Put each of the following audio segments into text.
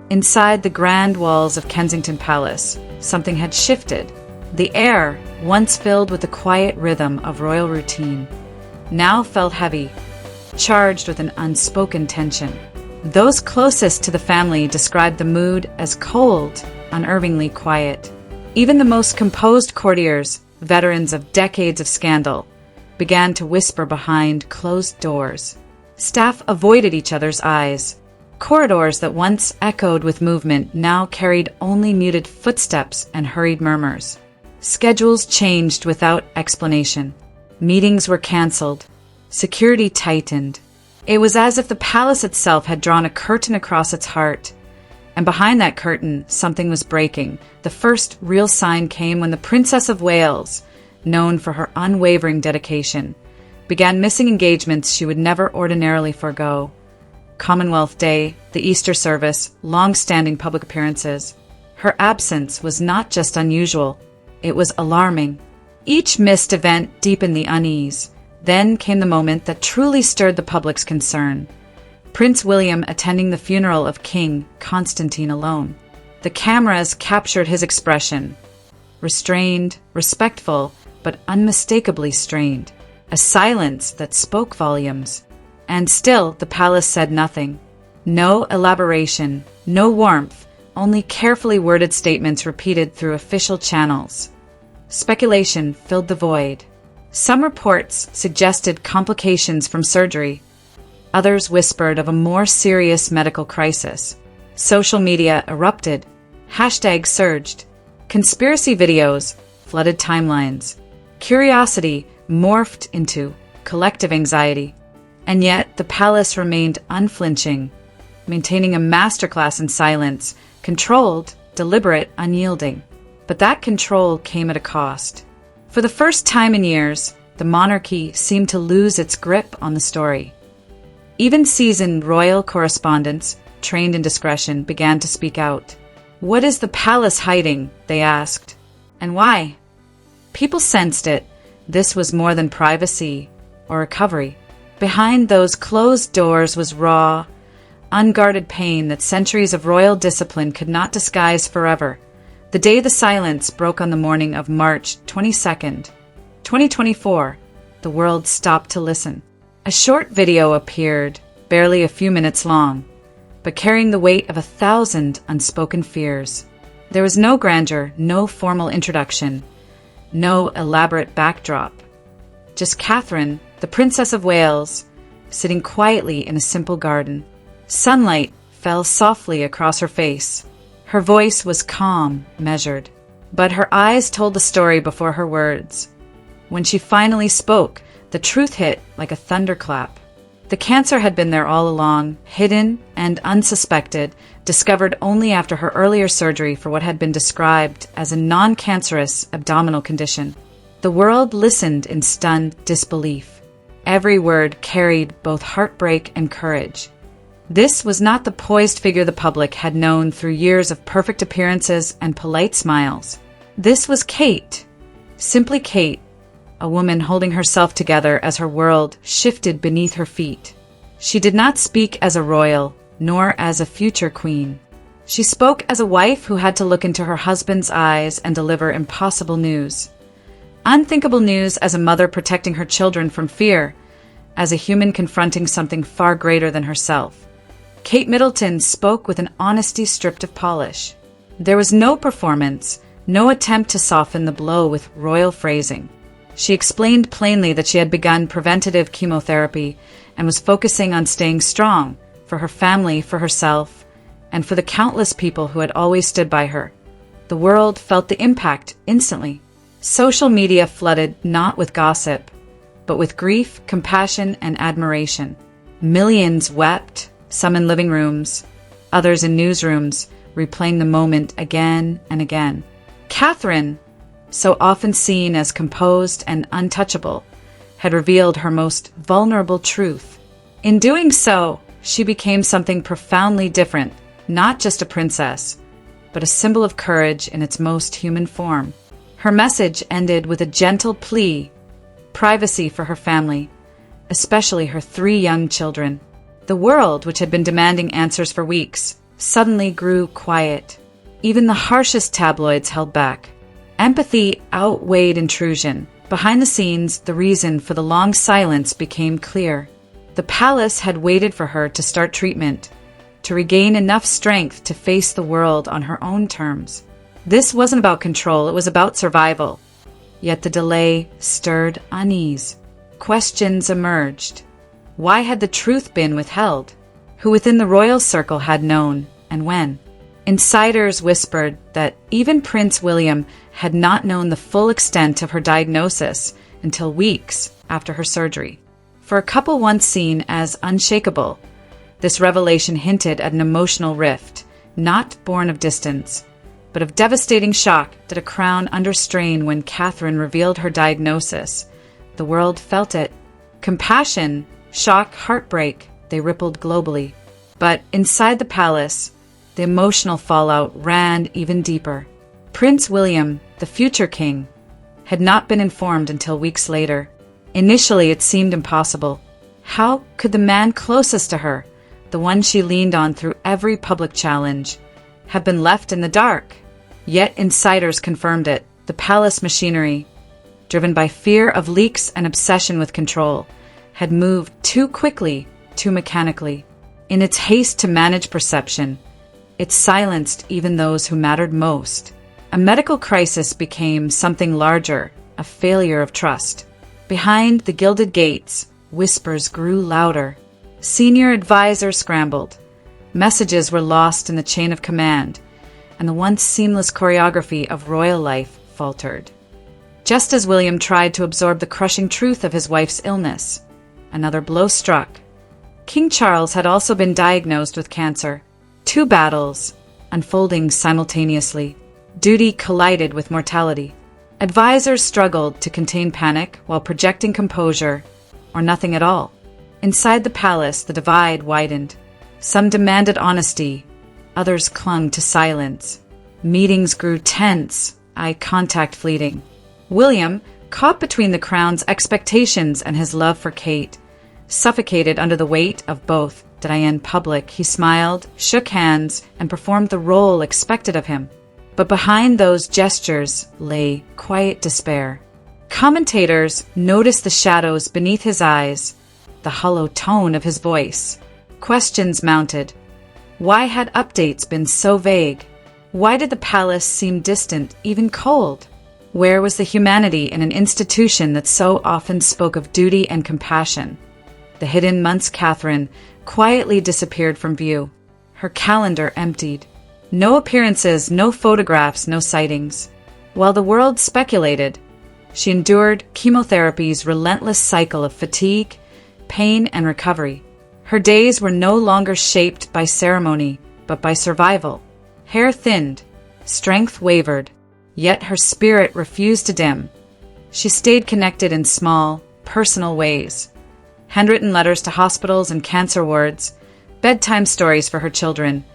Inside the grand walls of Kensington Palace, something had shifted. The air, once filled with the quiet rhythm of royal routine, now felt heavy, charged with an unspoken tension. Those closest to the family described the mood as cold, unnervingly quiet. Even the most composed courtiers, veterans of decades of scandal, began to whisper behind closed doors. Staff avoided each other's eyes. Corridors that once echoed with movement now carried only muted footsteps and hurried murmurs. Schedules changed without explanation. Meetings were cancelled. Security tightened. It was as if the palace itself had drawn a curtain across its heart. And behind that curtain, something was breaking. The first real sign came when the Princess of Wales, known for her unwavering dedication, began missing engagements she would never ordinarily forego. Commonwealth Day, the Easter service, long-standing public appearances. Her absence was not just unusual, it was alarming. Each missed event deepened the unease. Then came the moment that truly stirred the public's concern. Prince William attending the funeral of King Constantine alone. The cameras captured his expression. Restrained, respectful, but unmistakably strained. A silence that spoke volumes. And still, the palace said nothing. No elaboration, no warmth, only carefully worded statements repeated through official channels. Speculation filled the void. Some reports suggested complications from surgery. Others whispered of a more serious medical crisis. Social media erupted. Hashtags surged. Conspiracy videos flooded timelines. Curiosity morphed into collective anxiety. And yet, the palace remained unflinching, maintaining a masterclass in silence, controlled, deliberate, unyielding. But that control came at a cost. For the first time in years, the monarchy seemed to lose its grip on the story. Even seasoned royal correspondents, trained in discretion, began to speak out. "What is the palace hiding?" they asked. And why? People sensed it. This was more than privacy or recovery. Behind those closed doors was raw, unguarded pain that centuries of royal discipline could not disguise forever. The day the silence broke on the morning of March 22nd, 2024, the world stopped to listen. A short video appeared, barely a few minutes long, but carrying the weight of 1,000 unspoken fears. There was no grandeur, no formal introduction, no elaborate backdrop. Just Catherine, the Princess of Wales, sitting quietly in a simple garden. Sunlight fell softly across her face. Her voice was calm, measured, but her eyes told the story before her words. When she finally spoke, the truth hit like a thunderclap. The cancer had been there all along, hidden and unsuspected, discovered only after her earlier surgery for what had been described as a non-cancerous abdominal condition. The world listened in stunned disbelief. Every word carried both heartbreak and courage. This was not the poised figure the public had known through years of perfect appearances and polite smiles. This was Kate, simply Kate, a woman holding herself together as her world shifted beneath her feet. She did not speak as a royal, nor as a future queen. She spoke as a wife who had to look into her husband's eyes and deliver impossible news. Unthinkable news as a mother protecting her children from fear, as a human confronting something far greater than herself. Kate Middleton spoke with an honesty stripped of polish. There was no performance, no attempt to soften the blow with royal phrasing. She explained plainly that she had begun preventative chemotherapy and was focusing on staying strong for her family, for herself, and for the countless people who had always stood by her. The world felt the impact instantly. Social media flooded not with gossip, but with grief, compassion, and admiration. Millions wept, some in living rooms, others in newsrooms, replaying the moment again and again. Catherine, so often seen as composed and untouchable, had revealed her most vulnerable truth. In doing so, she became something profoundly different, not just a princess, but a symbol of courage in its most human form. Her message ended with a gentle plea, privacy for her family, especially her 3 young children. The world, which had been demanding answers for weeks, suddenly grew quiet. Even the harshest tabloids held back. Empathy outweighed intrusion. Behind the scenes, the reason for the long silence became clear. The palace had waited for her to start treatment, to regain enough strength to face the world on her own terms. This wasn't about control, it was about survival. Yet the delay stirred unease. Questions emerged. Why had the truth been withheld? Who within the royal circle had known, and when? Insiders whispered that even Prince William had not known the full extent of her diagnosis until weeks after her surgery. For a couple once seen as unshakable, this revelation hinted at an emotional rift, not born of distance, but of devastating shock that a crown under strain when Catherine revealed her diagnosis. The world felt it. Compassion, shock, heartbreak, they rippled globally. But inside the palace, the emotional fallout ran even deeper. Prince William, the future king, had not been informed until weeks later. Initially, it seemed impossible. How could the man closest to her, the one she leaned on through every public challenge, have been left in the dark? Yet insiders confirmed it. The palace machinery, driven by fear of leaks and obsession with control, had moved too quickly, too mechanically. In its haste to manage perception, it silenced even those who mattered most. A medical crisis became something larger, a failure of trust. Behind the gilded gates, whispers grew louder. Senior advisors scrambled. Messages were lost in the chain of command, and the once seamless choreography of royal life faltered. Just as William tried to absorb the crushing truth of his wife's illness, another blow struck. King Charles had also been diagnosed with cancer. Two battles, unfolding simultaneously. Duty collided with mortality. Advisors struggled to contain panic while projecting composure, or nothing at all. Inside the palace, the divide widened. Some demanded honesty, others clung to silence. Meetings grew tense, eye contact fleeting. William, caught between the crown's expectations and his love for Kate, suffocated under the weight of both. Did I end public? He smiled, shook hands, and performed the role expected of him. But behind those gestures lay quiet despair. Commentators noticed the shadows beneath his eyes, the hollow tone of his voice. Questions mounted. Why had updates been so vague? Why did the palace seem distant, even cold? Where was the humanity in an institution that so often spoke of duty and compassion? The hidden months Catherine quietly disappeared from view. Her calendar emptied. No appearances, no photographs, no sightings. While the world speculated, she endured chemotherapy's relentless cycle of fatigue, pain, and recovery. Her days were no longer shaped by ceremony, but by survival. Hair thinned, strength wavered, yet her spirit refused to dim. She stayed connected in small, personal ways. Handwritten letters to hospitals and cancer wards, bedtime stories for her children,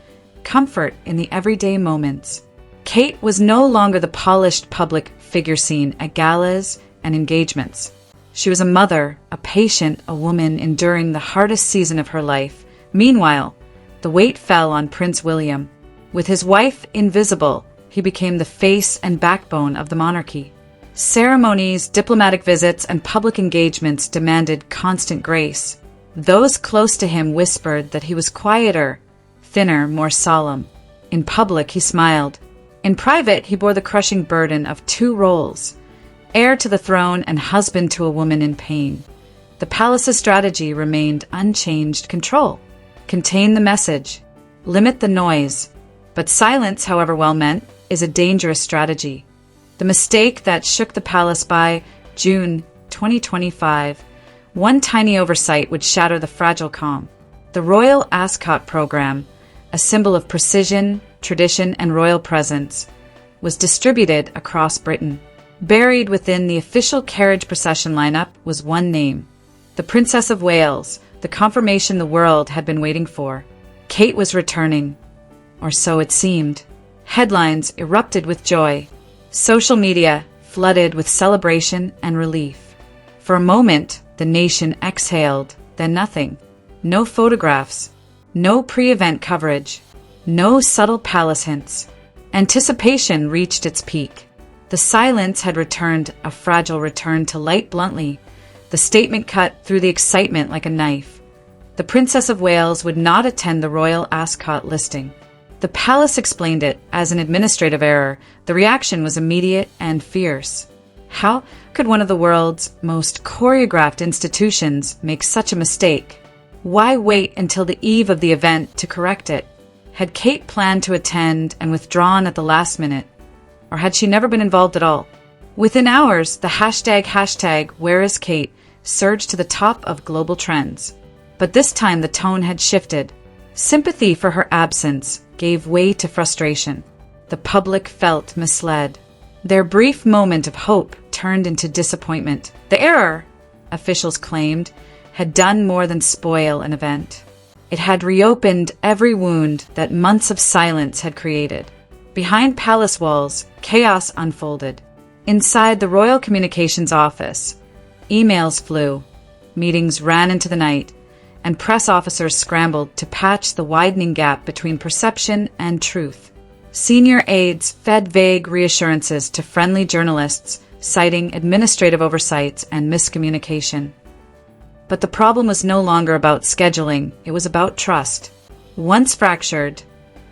comfort in the everyday moments. Kate was no longer the polished public figure seen at galas and engagements. She was a mother, a patient, a woman enduring the hardest season of her life. Meanwhile, the weight fell on Prince William. With his wife invisible, he became the face and backbone of the monarchy. Ceremonies, diplomatic visits, and public engagements demanded constant grace. Those close to him whispered that he was quieter, thinner, more solemn. In public, he smiled. In private, he bore the crushing burden of two roles: heir to the throne and husband to a woman in pain. The palace's strategy remained unchanged: control, contain the message, limit the noise. But silence, however well meant, is a dangerous strategy. The mistake that shook the palace by June 2025, one tiny oversight would shatter the fragile calm. The Royal Ascot program, a symbol of precision, tradition, and royal presence, was distributed across Britain. Buried within the official carriage procession lineup was one name: the Princess of Wales, the confirmation the world had been waiting for. Kate was returning, or so it seemed. Headlines erupted with joy. Social media flooded with celebration and relief. For a moment, the nation exhaled, then nothing. No photographs, no pre-event coverage. No subtle palace hints. Anticipation reached its peak. The silence had returned, a fragile return to light bluntly. The statement cut through the excitement like a knife. The Princess of Wales would not attend the Royal Ascot listing. The palace explained it as an administrative error. The reaction was immediate and fierce. How could one of the world's most choreographed institutions make such a mistake? Why wait until the eve of the event to correct it? Had Kate planned to attend and withdrawn at the last minute? Or had she never been involved at all? Within hours, the hashtag Where is Kate surged to the top of global trends. But this time the tone had shifted. Sympathy for her absence gave way to frustration. The public felt misled. Their brief moment of hope turned into disappointment. The error, officials claimed, had done more than spoil an event. It had reopened every wound that months of silence had created. Behind palace walls, chaos unfolded. Inside the Royal Communications Office, emails flew, meetings ran into the night, and press officers scrambled to patch the widening gap between perception and truth. Senior aides fed vague reassurances to friendly journalists, citing administrative oversights and miscommunication. But the problem was no longer about scheduling, it was about trust. Once fractured,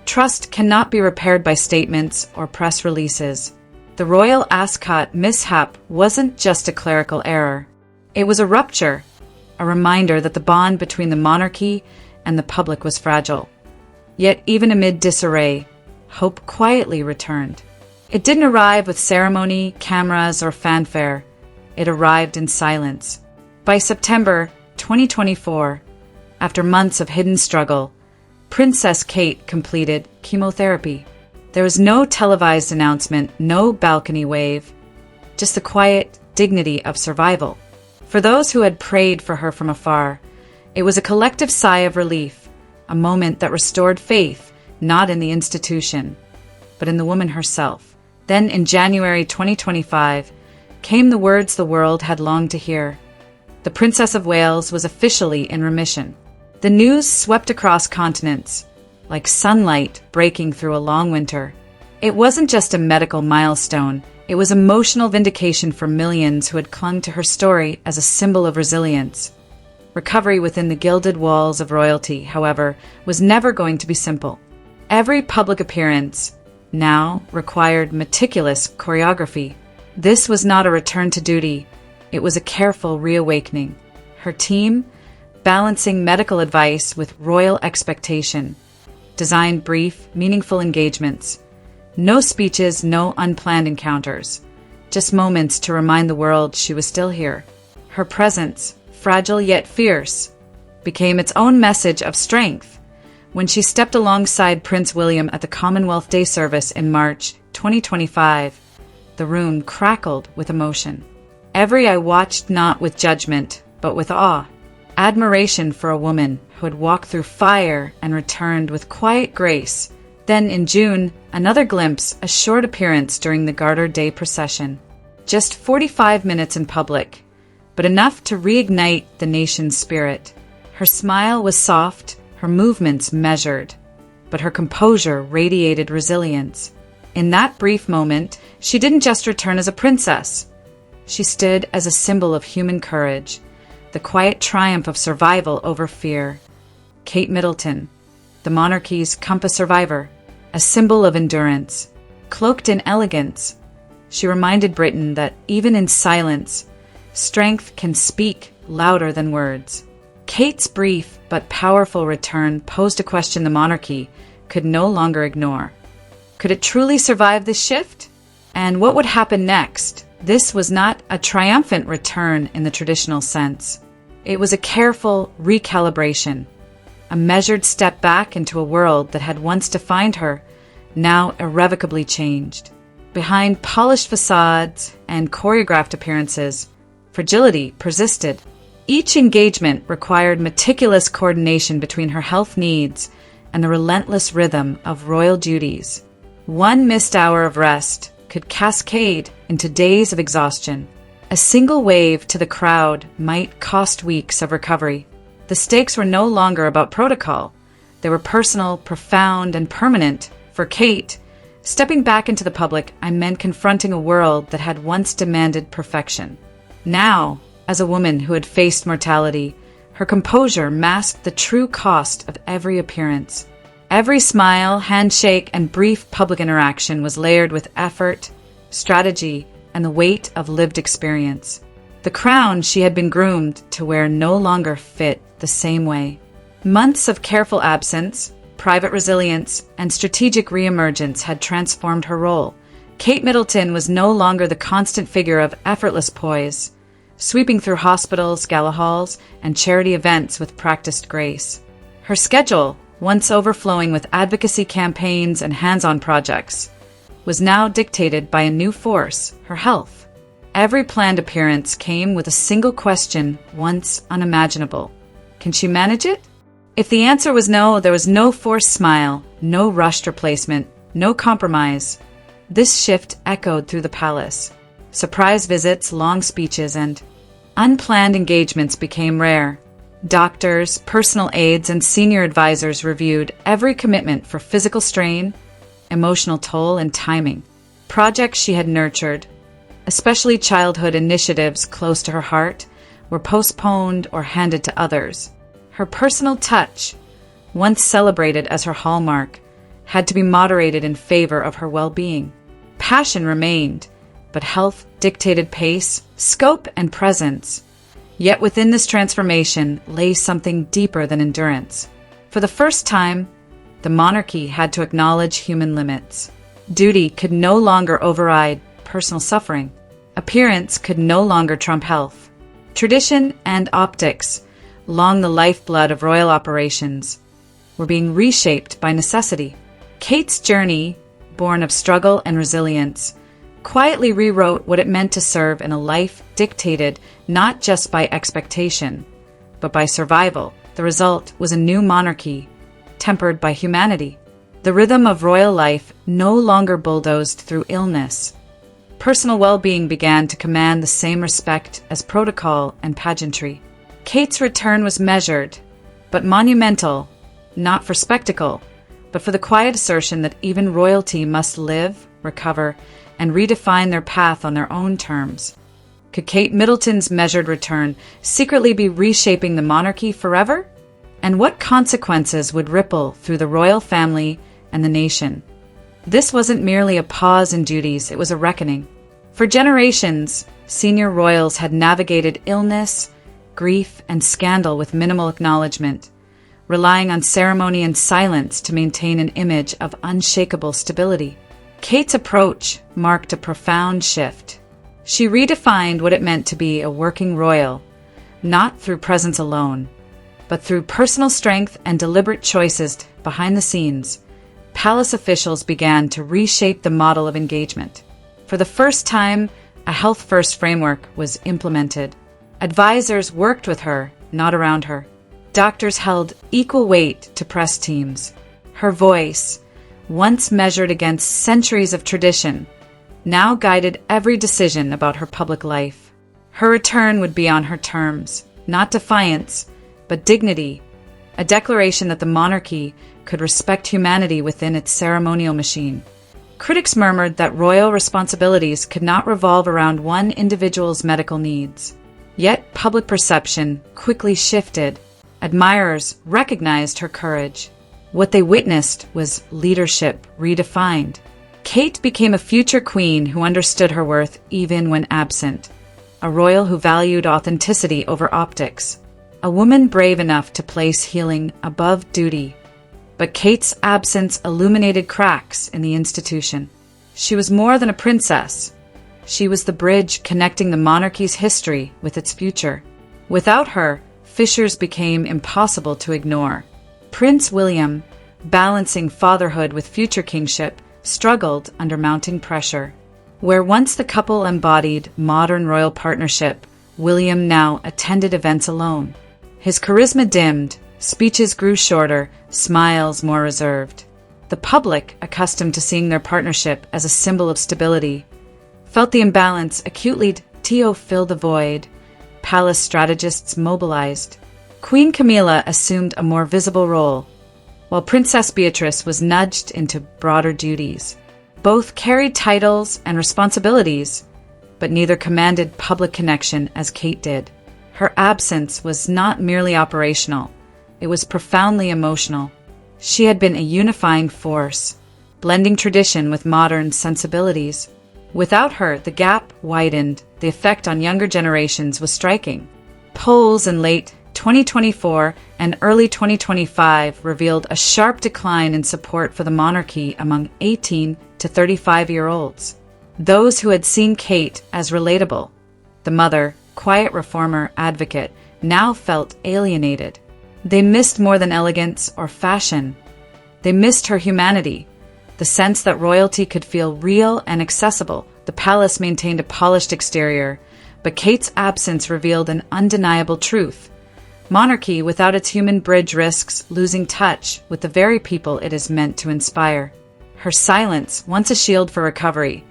trust cannot be repaired by statements or press releases. The Royal Ascot mishap wasn't just a clerical error. It was a rupture, a reminder that the bond between the monarchy and the public was fragile. Yet even amid disarray, hope quietly returned. It didn't arrive with ceremony, cameras, or fanfare. It arrived in silence. By September 2024, after months of hidden struggle, Princess Kate completed chemotherapy. There was no televised announcement, no balcony wave, just the quiet dignity of survival. For those who had prayed for her from afar, it was a collective sigh of relief, a moment that restored faith, not in the institution, but in the woman herself. Then in January 2025, came the words the world had longed to hear. The Princess of Wales was officially in remission. The news swept across continents, like sunlight breaking through a long winter. It wasn't just a medical milestone, it was emotional vindication for millions who had clung to her story as a symbol of resilience. Recovery within the gilded walls of royalty, however, was never going to be simple. Every public appearance now required meticulous choreography. This was not a return to duty, it was a careful reawakening. Her team, balancing medical advice with royal expectation, designed brief, meaningful engagements. No speeches, no unplanned encounters, just moments to remind the world she was still here. Her presence, fragile yet fierce, became its own message of strength. When she stepped alongside Prince William at the Commonwealth Day service in March 2025, the room crackled with emotion. Every eye watched not with judgment, but with awe. Admiration for a woman who had walked through fire and returned with quiet grace. Then in June, another glimpse, a short appearance during the Garter Day procession. Just 45 minutes in public, but enough to reignite the nation's spirit. Her smile was soft, her movements measured, but her composure radiated resilience. In that brief moment, she didn't just return as a princess. She stood as a symbol of human courage, the quiet triumph of survival over fear. Kate Middleton, the monarchy's compass survivor, a symbol of endurance. Cloaked in elegance, she reminded Britain that even in silence, strength can speak louder than words. Kate's brief but powerful return posed a question the monarchy could no longer ignore. Could it truly survive this shift? And what would happen next? This was not a triumphant return in the traditional sense. It was a careful recalibration, a measured step back into a world that had once defined her, now irrevocably changed. Behind polished facades and choreographed appearances, fragility persisted. Each engagement required meticulous coordination between her health needs and the relentless rhythm of royal duties. One missed hour of rest could cascade into days of exhaustion. A single wave to the crowd might cost weeks of recovery. The stakes were no longer about protocol. They were personal, profound, and permanent. For Kate, stepping back into the public, I meant confronting a world that had once demanded perfection. Now, as a woman who had faced mortality, her composure masked the true cost of every appearance. Every smile, handshake, and brief public interaction was layered with effort, strategy, and the weight of lived experience. The crown she had been groomed to wear no longer fit the same way. Months of careful absence, private resilience, and strategic reemergence had transformed her role. Kate Middleton was no longer the constant figure of effortless poise, sweeping through hospitals, gala halls, and charity events with practiced grace. Her schedule, once overflowing with advocacy campaigns and hands-on projects, was now dictated by a new force, her health. Every planned appearance came with a single question once unimaginable. Can she manage it? If the answer was no, there was no forced smile, no rushed replacement, no compromise. This shift echoed through the palace. Surprise visits, long speeches, and unplanned engagements became rare. Doctors, personal aides, and senior advisors reviewed every commitment for physical strain, emotional toll, and timing. Projects she had nurtured, especially childhood initiatives close to her heart, were postponed or handed to others. Her personal touch, once celebrated as her hallmark, had to be moderated in favor of her well-being. Passion remained, but health dictated pace, scope, and presence. Yet within this transformation lay something deeper than endurance. For the first time, the monarchy had to acknowledge human limits. Duty could no longer override personal suffering. Appearance could no longer trump health. Tradition and optics, long the lifeblood of royal operations, were being reshaped by necessity. Kate's journey, born of struggle and resilience, quietly rewrote what it meant to serve in a life dictated not just by expectation, but by survival. The result was a new monarchy, tempered by humanity. The rhythm of royal life no longer bulldozed through illness. Personal well-being began to command the same respect as protocol and pageantry. Kate's return was measured, but monumental, not for spectacle, but for the quiet assertion that even royalty must live, recover, and redefine their path on their own terms. Could Kate Middleton's measured return secretly be reshaping the monarchy forever? And what consequences would ripple through the royal family and the nation? This wasn't merely a pause in duties, it was a reckoning. For generations, senior royals had navigated illness, grief, and scandal with minimal acknowledgement, relying on ceremony and silence to maintain an image of unshakable stability. Kate's approach marked a profound shift. She redefined what it meant to be a working royal, not through presence alone, but through personal strength and deliberate choices behind the scenes. Palace officials began to reshape the model of engagement. For the first time, a health-first framework was implemented. Advisors worked with her, not around her. Doctors held equal weight to press teams. Her voice, once measured against centuries of tradition, now guided every decision about her public life. Her return would be on her terms, not defiance, but dignity, a declaration that the monarchy could respect humanity within its ceremonial machine. Critics murmured that royal responsibilities could not revolve around one individual's medical needs. Yet public perception quickly shifted. Admirers recognized her courage. What they witnessed was leadership redefined. Kate became a future queen who understood her worth even when absent, a royal who valued authenticity over optics, a woman brave enough to place healing above duty. But Kate's absence illuminated cracks in the institution. She was more than a princess. She was the bridge connecting the monarchy's history with its future. Without her, fissures became impossible to ignore. Prince William, balancing fatherhood with future kingship, struggled under mounting pressure. Where once the couple embodied modern royal partnership, William now attended events alone. His charisma dimmed, speeches grew shorter, smiles more reserved. The public, accustomed to seeing their partnership as a symbol of stability, felt the imbalance acutely. To fill the void, palace strategists mobilized. Queen Camilla assumed a more visible role, while Princess Beatrice was nudged into broader duties. Both carried titles and responsibilities, but neither commanded public connection as Kate did. Her absence was not merely operational, it was profoundly emotional. She had been a unifying force, blending tradition with modern sensibilities. Without her, the gap widened. The effect on younger generations was striking. Polls in late 2024 and early 2025 revealed a sharp decline in support for the monarchy among 18 to 35-year-olds. Those who had seen Kate as relatable, the mother, quiet reformer, advocate, now felt alienated. They missed more than elegance or fashion. They missed her humanity, the sense that royalty could feel real and accessible. The palace maintained a polished exterior, but Kate's absence revealed an undeniable truth. Monarchy without its human bridge risks losing touch with the very people it is meant to inspire. Her silence, once a shield for recovery,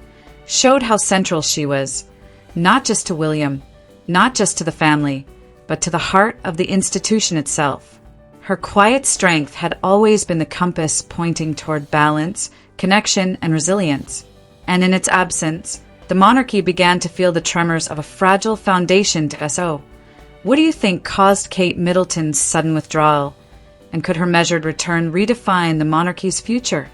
showed how central she was, not just to William, not just to the family, but to the heart of the institution itself. Her quiet strength had always been the compass pointing toward balance, connection, and resilience. And in its absence, the monarchy began to feel the tremors of a fragile foundation to SO. What do you think caused Kate Middleton's sudden withdrawal? And could her measured return redefine the monarchy's future?